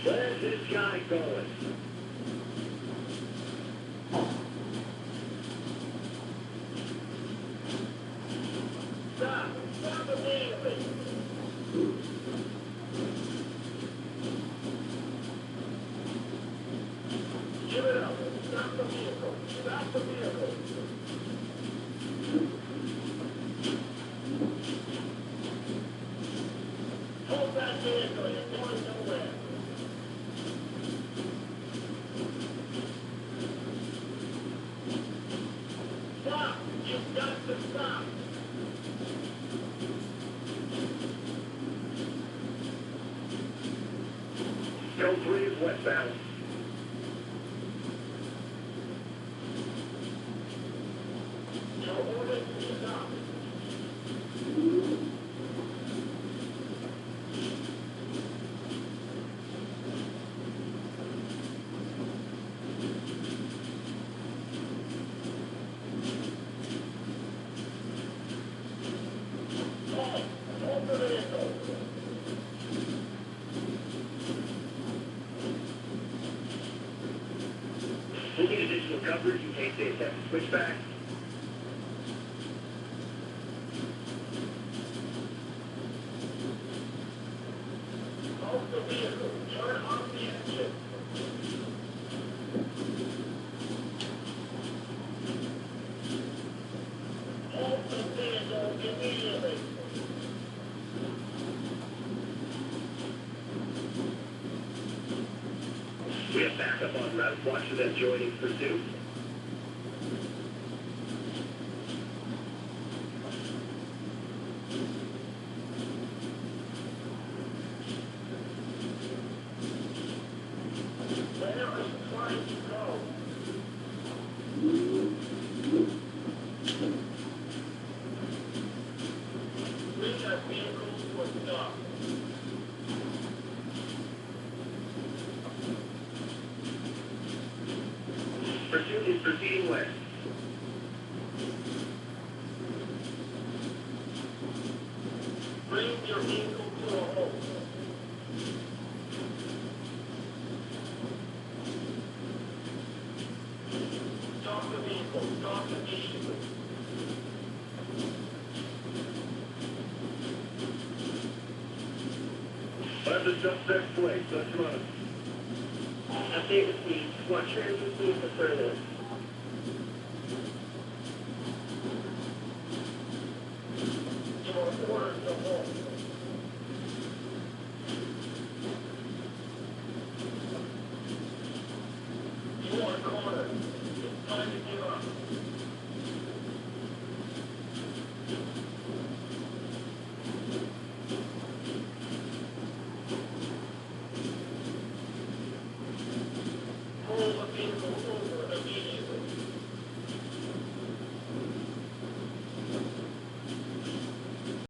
Where's this guy going? Stop! Stop immediately! Give it up! Stop the vehicle! Stop the vehicle! Hold that vehicle! You're going nowhere! Stop! You've got to stop! Go 3 is westbound. Your order to stop. Hold the vehicle. We need additional coverage in case they attempt to switch back. Hold the vehicle. Turn off the engine. Hold the vehicle immediately. We have backup on route. Watch for them joining pursuit. Where are you trying to go? Bring that vehicle to a stop. Pursuit is proceeding west. Bring your vehicle to a halt. Stop the vehicle. Stop immediately. Let the suspect play. Let's run. Update received. Watch your for further.